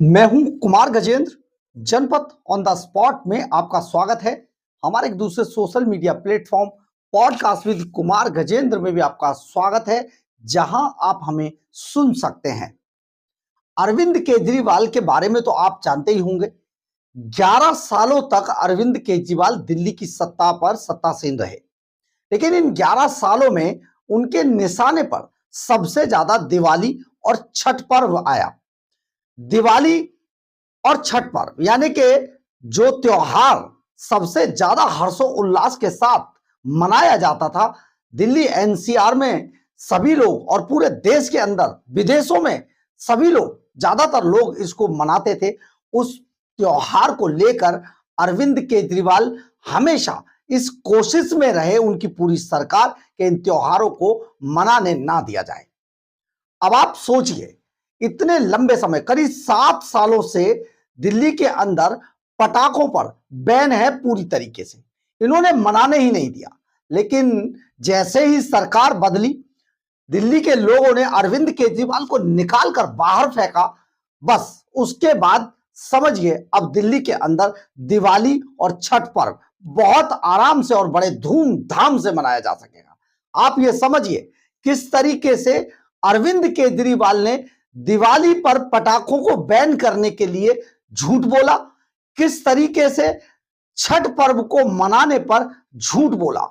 मैं हूं कुमार गजेंद्र। जनपद ऑन द स्पॉट में आपका स्वागत है। हमारे एक दूसरे social media platform podcast with Kumar Gajendra में भी आपका स्वागत है, जहां आप हमें सुन सकते हैं। अरविंद केजरीवाल के बारे में तो आप जानते ही होंगे। 11 सालों तक अरविंद केजरीवाल दिल्ली की सत्ता पर सत्तासीन रहे, लेकिन इन 11 सालों में उनके निशाने पर सबसे ज्यादा दिवाली और छठ पर्व आया। दिवाली और छठ पर्व यानी कि जो त्योहार सबसे ज्यादा हर्षोल्लास के साथ मनाया जाता था, दिल्ली एनसीआर में सभी लोग और पूरे देश के अंदर विदेशों में सभी लोग, ज्यादातर लोग इसको मनाते थे। उस त्योहार को लेकर अरविंद केजरीवाल हमेशा इस कोशिश में रहे, उनकी पूरी सरकार, के इन त्योहारों को मनाने ना दिया जाए। अब आप सोचिए, इतने लंबे समय, करीब 7 सालों से दिल्ली के अंदर पटाखों पर बैन है पूरी तरीके से, इन्होंने मनाने ही नहीं दिया। लेकिन जैसे ही सरकार बदली, दिल्ली के लोगों ने अरविंद केजरीवाल को निकाल कर बाहर फेंका। बस उसके बाद समझिए, अब दिल्ली के अंदर दिवाली और छठ पर्व बहुत आराम से और बड़े धूमधाम से मनाया जा सकेगा। आप ये समझिए किस तरीके से अरविंद केजरीवाल ने दिवाली पर पटाखों को बैन करने के लिए झूठ बोला, किस तरीके से छठ पर्व को मनाने पर झूठ बोला।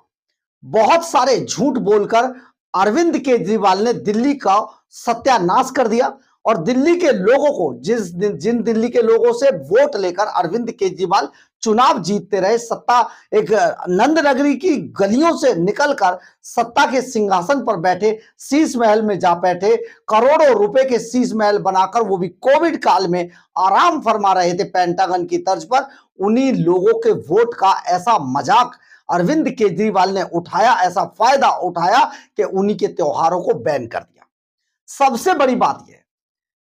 बहुत सारे झूठ बोलकर अरविंद केजरीवाल ने दिल्ली का सत्यानाश कर दिया। और दिल्ली के लोगों को, जिन दिल्ली के लोगों से वोट लेकर अरविंद केजरीवाल चुनाव जीतते रहे, सत्ता एक नंद नगरी की गलियों से निकलकर सत्ता के सिंहासन पर बैठे, शीश महल में जा बैठे, करोड़ों रुपए के शीश महल बनाकर, वो भी कोविड काल में आराम फरमा रहे थे पेंटागन की तर्ज पर। उन्हीं लोगों के वोट का ऐसा मजाक अरविंद केजरीवाल ने उठाया, ऐसा फायदा उठाया कि उन्हीं के त्योहारों को बैन कर दिया। सबसे बड़ी बात यह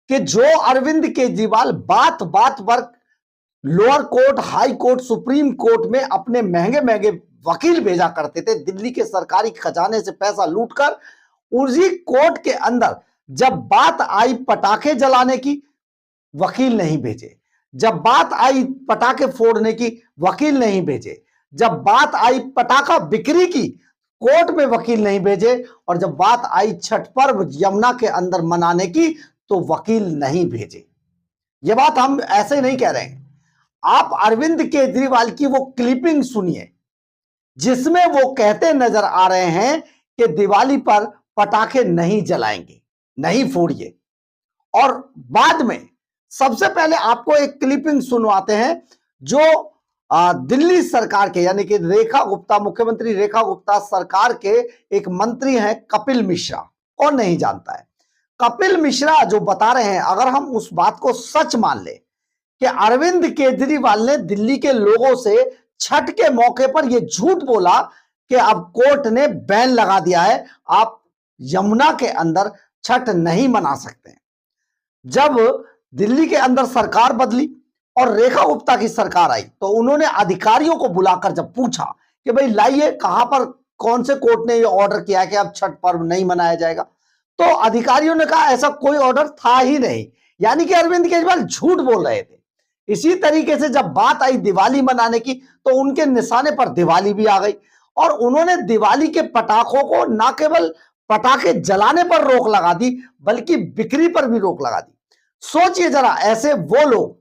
कि जो अरविंद केजरीवाल बात बात पर lower court, high court, supreme court में अपने महंगे महंगे वकील भेजा करते थे, दिल्ली के सरकारी खजाने से पैसा लूटकर, उसी कोर्ट के अंदर जब बात आई पटाखे जलाने की, वकील नहीं भेजे। जब बात आई पटाखे फोड़ने की, वकील नहीं भेजे। जब बात आई पटाखा बिक्री की, कोर्ट में वकील नहीं भेजे। और जब बात आई छठ पर्व यमुना के अंदर मनाने की, तो वकील नहीं भेजे। यह बात हम ऐसे नहीं कह रहे हैं। आप अरविंद केजरीवाल की वो क्लिपिंग सुनिए, जिसमें वो कहते नजर आ रहे हैं कि दिवाली पर पटाखे नहीं जलाएंगे, नहीं फोड़िए। और बाद में सबसे पहले आपको एक क्लिपिंग सुनवाते हैं जो दिल्ली सरकार के, यानी कि रेखा गुप्ता, मुख्यमंत्री रेखा गुप्ता सरकार के एक मंत्री हैं कपिल मिश्रा। कौन नहीं जानता है? कपिल मिश्रा जो बता रहे हैं, अगर हम उस बात को सच मान ले कि अरविंद केजरीवाल ने दिल्ली के लोगों से छठ के मौके पर यह झूठ बोला कि अब कोर्ट ने बैन लगा दिया है, आप यमुना के अंदर छठ नहीं मना सकते। जब दिल्ली के अंदर सरकार बदली और रेखा गुप्ता की सरकार आई, तो उन्होंने अधिकारियों को बुलाकर जब पूछा कि भाई लाइए, कहां पर, कौन से कोर्ट ने यह ऑर्डर किया है कि अब छठ पर्व नहीं मनाया जाएगा, तो अधिकारियों ने कहा ऐसा कोई ऑर्डर था ही नहीं। यानी कि अरविंद केजरीवाल झूठ बोल रहे थे। इसी तरीके से जब बात आई दिवाली मनाने की, तो उनके निशाने पर दिवाली भी आ गई और उन्होंने दिवाली के पटाखों को न केवल पटाखे जलाने पर रोक लगा दी, बल्कि बिक्री पर भी रोक लगा दी। सोचिए जरा, ऐसे वो लोग,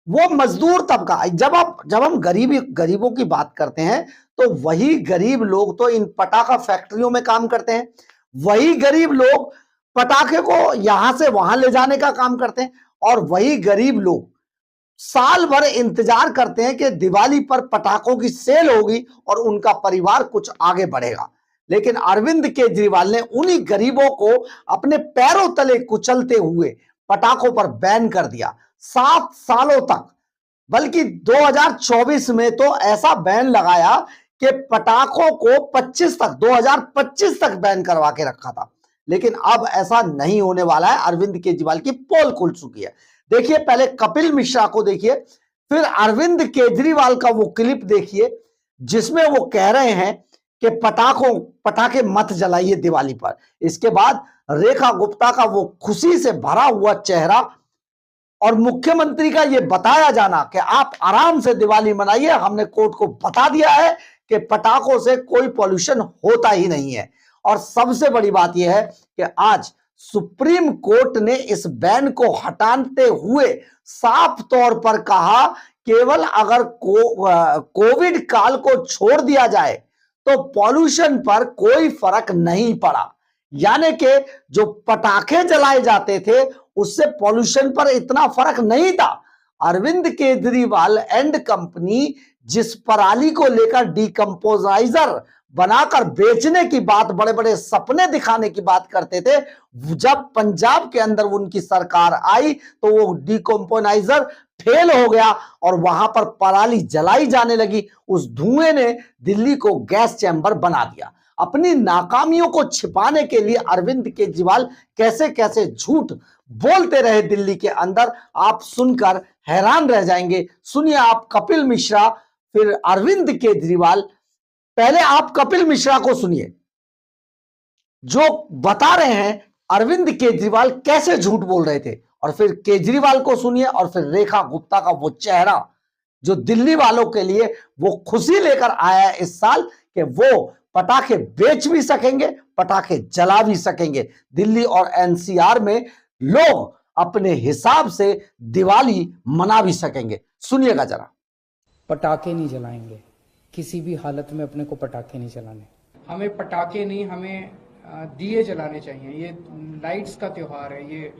वो मजदूर तबका, जब हम गरीबों की बात करते हैं, तो वही गरीब लोग तो इन पटाखा फैक्ट्रियों में काम करते हैं। वही गरीब लोग पटाखे को यहां से वहां ले जाने का काम करते हैं। और वही गरीब लोग साल भर इंतजार करते हैं कि दिवाली पर पटाखों की सेल होगी और उनका परिवार कुछ आगे बढ़ेगा। लेकिन अरविंद केजरीवाल ने उन्हीं गरीबों को अपने पैरों तले कुचलते हुए पटाखों पर बैन कर दिया 7 सालों तक। बल्कि 2024 में तो ऐसा बैन लगाया कि पटाखों को 2025 तक बैन करवा के रखा था। लेकिन अब ऐसा नहीं होने वाला है। अरविंद केजरीवाल की पोल खुल चुकी है। देखिए, पहले कपिल मिश्रा को देखिए, फिर अरविंद केजरीवाल का वो क्लिप देखिए, जिसमें वो कह रहे हैं कि पटाखे मत जलाइए दिवाली पर। इसके बाद रेखा गुप्ता का वो खुशी से भरा हुआ चेहरा और मुख्यमंत्री का यह बताया जाना कि आप आराम से दिवाली मनाइए, हमने कोर्ट को बता दिया है कि पटाखों से कोई पॉल्यूशन होता ही नहीं है। और सबसे बड़ी बात यह है कि आज सुप्रीम कोर्ट ने इस बैन को हटाते हुए साफ तौर पर कहा केवल अगर कोविड काल को छोड़ दिया जाए तो पॉल्यूशन पर कोई फर्क नहीं पड़ा। यानी कि जो पटाखे जलाए जाते थे उससे पॉल्यूशन पर इतना फर्क नहीं था। अरविंद केजरीवाल एंड कंपनी जिस पराली को लेकर डिकम्पोजाइजर बनाकर बेचने की बात, बड़े बड़े सपने दिखाने की बात करते थे, जब पंजाब के अंदर उनकी सरकार आई तो वो डिकम्पोजाइजर फेल हो गया और वहां पर पराली जलाई जाने लगी। उस धुएं ने दिल्ली को गैस चैम्बर बना दिया। अपनी नाकामियों को छिपाने के लिए अरविंद केजरीवाल कैसे कैसे झूठ बोलते रहे दिल्ली के अंदर, आप सुनकर हैरान रह जाएंगे। सुनिए आप कपिल मिश्रा फिर अरविंद केजरीवाल। पहले आप कपिल मिश्रा को सुनिए जो बता रहे हैं अरविंद केजरीवाल कैसे झूठ बोल रहे थे, और फिर केजरीवाल को सुनिए, और फिर रेखा गुप्ता का वो चेहरा जो दिल्ली वालों के लिए वो खुशी लेकर आया है इस साल कि वो पटाखे बेच भी सकेंगे, पटाखे जला भी सकेंगे। दिल्ली और एनसीआर में लोग अपने हिसाब से दिवाली मना भी सकेंगे। सुनिएगा जरा। पटाखे नहीं जलाएंगे, किसी भी हालत में अपने को पटाखे नहीं जलाने। हमें पटाखे नहीं, हमें दिए जलाने चाहिए। ये लाइट्स का त्योहार है, ये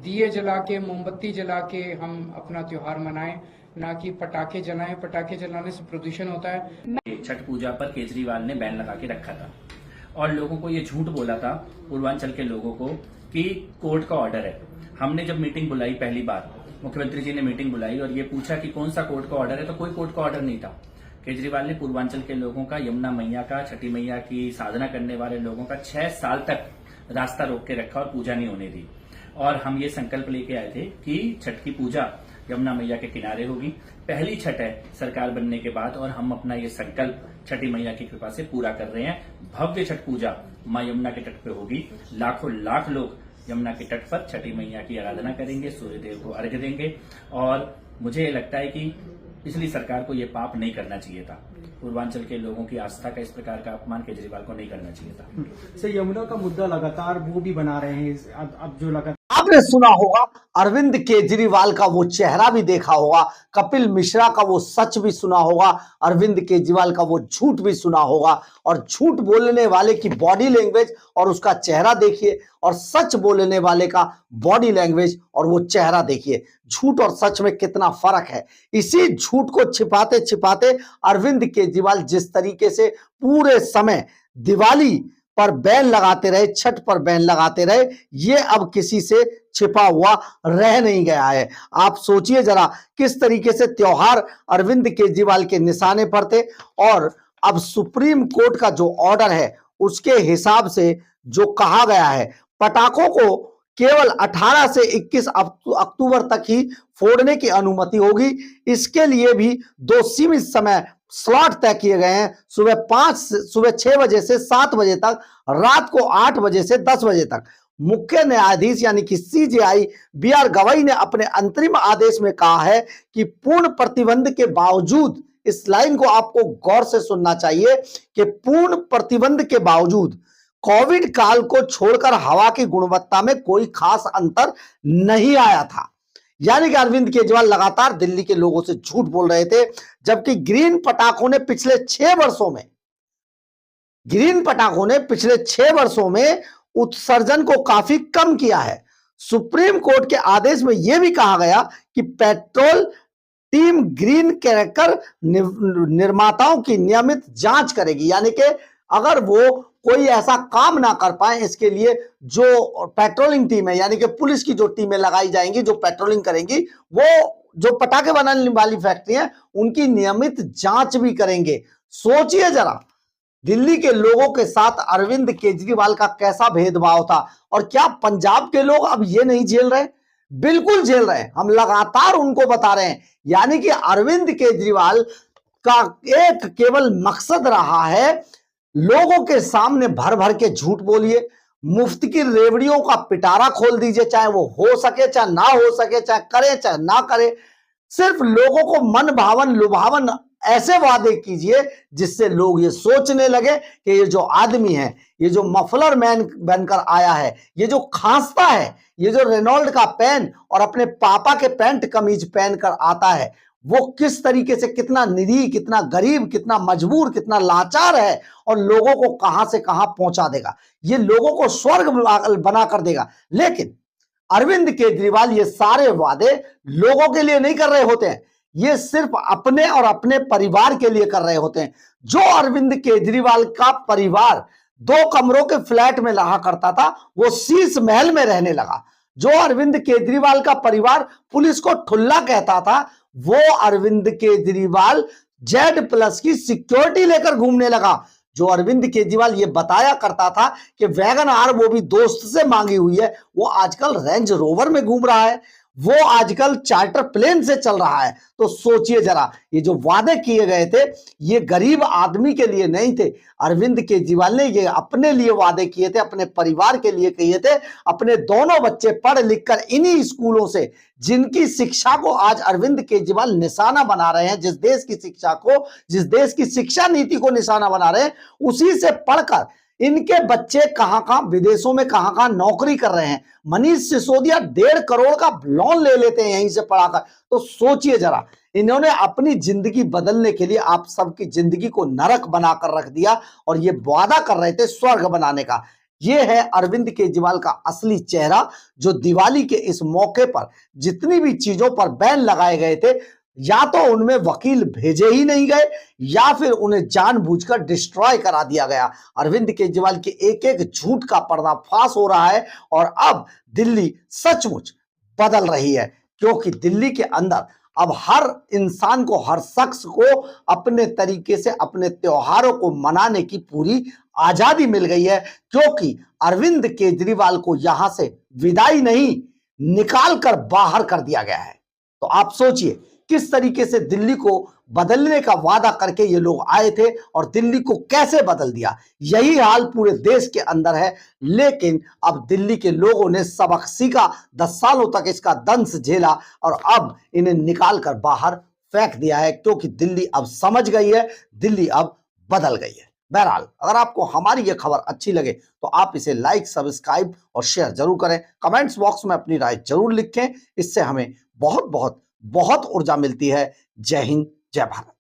दिए जला के, मोमबत्ती जला के हम अपना त्योहार मनाएं, ना कि पटाखे जलाएं। पटाखे जलाने से प्रदूषण होता है। छठ पूजा पर केजरीवाल ने बैन लगा के रखा था और लोगों को ये झूठ बोला था, पूर्वांचल के लोगों को, कि कोर्ट का ऑर्डर है। हमने जब मीटिंग बुलाई पहली बार, मुख्यमंत्री जी ने मीटिंग बुलाई और ये पूछा कि कौन सा कोर्ट का ऑर्डर है, तो कोई कोर्ट का ऑर्डर नहीं था। केजरीवाल ने पूर्वांचल के लोगों का, यमुना मैया का, छठी मैया की साधना करने वाले लोगों का 6 साल तक रास्ता रोक के रखा और पूजा नहीं होने दी। और हम ये संकल्प लेके आए थे कि छठ की पूजा यमुना मैया के किनारे होगी। पहली छठ है सरकार बनने के बाद और हम अपना ये संकल्प छठी मैया की कृपा से पूरा कर रहे हैं। भव्य छठ पूजा मां यमुना के तट पे होगी। लाखों लाख लोग यमुना के तट पर छठी मैया की आराधना करेंगे, सूर्यदेव को अर्घ्य देंगे। और मुझे लगता है कि पिछली सरकार को ये पाप नहीं करना चाहिए था। पूर्वांचल के लोगों की आस्था का इस प्रकार का अपमान केजरीवाल को नहीं करना चाहिए था। सर, यमुना का मुद्दा लगातार वो भी बना रहे हैं। अब जो लगातार आपने सुना होगा, अरविंद केजरीवाल का वो चेहरा भी देखा होगा, कपिल मिश्रा का वो सच भी सुना होगा, अरविंद केजरीवाल का वो झूठ भी सुना होगा। और झूठ बोलने वाले की बॉडी लैंग्वेज और उसका चेहरा देखिए, और सच बोलने वाले का बॉडी लैंग्वेज और वो चेहरा देखिए। झूठ और सच में कितना फर्क है। इसी झूठ को छिपाते छिपाते अरविंद केजरीवाल जिस तरीके से पूरे समय दिवाली पर बैन लगाते रहे, छठ पर बैन लगाते रहे, ये अब किसी से छिपा हुआ रह नहीं गया है। आप सोचिए जरा किस तरीके से त्योहार अरविंद केजरीवाल के निशाने पर थे, और अब सुप्रीम कोर्ट का जो ऑर्डर है उसके हिसाब से जो कहा गया है, पटाखों को केवल 18 से 21 अक्टूबर तक ही फोड़ने की अनुमति होगी। इसके लिए भी 2 सीमित समय स्लॉट तय किए गए हैं, सुबह 6 बजे से 7 बजे तक, रात को 8 बजे से 10 बजे तक। मुख्य न्यायाधीश यानी कि सीजेआई बीआर गवई ने अपने अंतरिम आदेश में कहा है कि पूर्ण प्रतिबंध के बावजूद, इस लाइन को आपको गौर से सुनना चाहिए, कि पूर्ण प्रतिबंध के बावजूद कोविड काल को छोड़कर हवा की गुणवत्ता में कोई खास अंतर नहीं आया था। यानी कि अरविंद केजरीवाल लगातार दिल्ली के लोगों से झूठ बोल रहे थे, जबकि ग्रीन पटाखों ने पिछले 6 वर्षों में उत्सर्जन को काफी कम किया है। सुप्रीम कोर्ट के आदेश में यह भी कहा गया कि पेट्रोल टीम ग्रीन क्रैकर निर्माताओं की नियमित जांच करेगी। यानी कि अगर वो कोई ऐसा काम ना कर पाए, इसके लिए जो पेट्रोलिंग टीम है, यानी कि पुलिस की जो टीमें लगाई जाएंगी जो पेट्रोलिंग करेंगी, वो जो पटाखे बनाने वाली फैक्ट्री है उनकी नियमित जांच भी करेंगे। सोचिए जरा, दिल्ली के लोगों के साथ अरविंद केजरीवाल का कैसा भेदभाव था। और क्या पंजाब के लोग अब ये नहीं झेल रहे? बिल्कुल झेल रहे हैं। हम लगातार उनको बता रहे हैं। यानी कि अरविंद केजरीवाल का एक केवल मकसद रहा है, लोगों के सामने भर भर के झूठ बोलिए, मुफ्त की रेवड़ियों का पिटारा खोल दीजिए, चाहे वो हो सके चाहे ना हो सके, चाहे करे चाहे ना करे। सिर्फ लोगों को मन भावन लुभावन ऐसे वादे कीजिए जिससे लोग ये सोचने लगे कि ये जो आदमी है, ये जो मफलर मैन बनकर आया है, ये जो खांसता है, ये जो रेनॉल्ड का पेन और अपने पापा के पैंट कमीज पहनकर आता है, वो किस तरीके से कितना निरीह, कितना गरीब, कितना मजबूर, कितना लाचार है और लोगों को कहां से कहां पहुंचा देगा। ये लोगों को स्वर्ग बना कर देगा। लेकिन अरविंद केजरीवाल ये सारे वादे लोगों के लिए नहीं कर रहे होते हैं, ये सिर्फ अपने और अपने परिवार के लिए कर रहे होते हैं। जो अरविंद केजरीवाल का परिवार 2 कमरों के फ्लैट में रहा करता था, वो शीश महल में रहने लगा। जो अरविंद केजरीवाल का परिवार पुलिस को ठुल्ला कहता था, वो अरविंद केजरीवाल Z+ की सिक्योरिटी लेकर घूमने लगा। जो अरविंद केजरीवाल ये बताया करता था कि वैगन आर वो भी दोस्त से मांगी हुई है, वो आजकल रेंज रोवर में घूम रहा है, वो आजकल चार्टर प्लेन से चल रहा है। तो सोचिए जरा, ये जो वादे किए गए थे, ये गरीब आदमी के लिए नहीं थे। अरविंद केजरीवाल ने ये अपने लिए वादे किए थे, अपने परिवार के लिए किए थे। अपने दोनों बच्चे पढ़ लिख कर इन्हीं स्कूलों से, जिनकी शिक्षा को आज अरविंद केजरीवाल निशाना बना रहे हैं, जिस देश की शिक्षा को, जिस देश की शिक्षा नीति को निशाना बना रहे हैं, उसी से पढ़कर इनके बच्चे कहां विदेशों में कहां नौकरी कर रहे हैं। मनीष सिसोदिया 1.5 करोड़ का लोन ले लेते हैं यहीं से पढ़ाकर। तो सोचिए जरा, इन्होंने अपनी जिंदगी बदलने के लिए आप सबकी जिंदगी को नरक बनाकर रख दिया और ये वादा कर रहे थे स्वर्ग बनाने का। ये है अरविंद केजरीवाल का असली चेहरा, जो दिवाली के इस मौके पर जितनी भी चीजों पर बैन लगाए गए थे, या तो उनमें वकील भेजे ही नहीं गए या फिर उन्हें जानबूझकर डिस्ट्रॉय करा दिया गया। अरविंद केजरीवाल के एक एक झूठ का पर्दाफाश हो रहा है और अब दिल्ली सचमुच बदल रही है, क्योंकि दिल्ली के अंदर अब हर इंसान को, हर शख्स को अपने तरीके से अपने त्योहारों को मनाने की पूरी आजादी मिल गई है, क्योंकि अरविंद केजरीवाल को यहां से विदाई नहीं, निकाल कर बाहर कर दिया गया है। तो आप सोचिए किस तरीके से दिल्ली को बदलने का वादा करके ये लोग आए थे और दिल्ली को कैसे बदल दिया। यही हाल पूरे देश के अंदर है। लेकिन अब दिल्ली के लोगों ने सबक सीखा, 10 सालों तक इसका दंश झेला और अब इन्हें निकाल कर बाहर फेंक दिया है, क्योंकि दिल्ली अब समझ गई है, दिल्ली अब बदल गई है। बहरहाल, अगर आपको हमारी ये खबर अच्छी लगे तो आप इसे लाइक, सब्सक्राइब और शेयर जरूर करें। कमेंट्स बॉक्स में अपनी राय जरूर लिखें, इससे हमें बहुत बहुत बहुत ऊर्जा मिलती है। जय हिंद, जय भारत।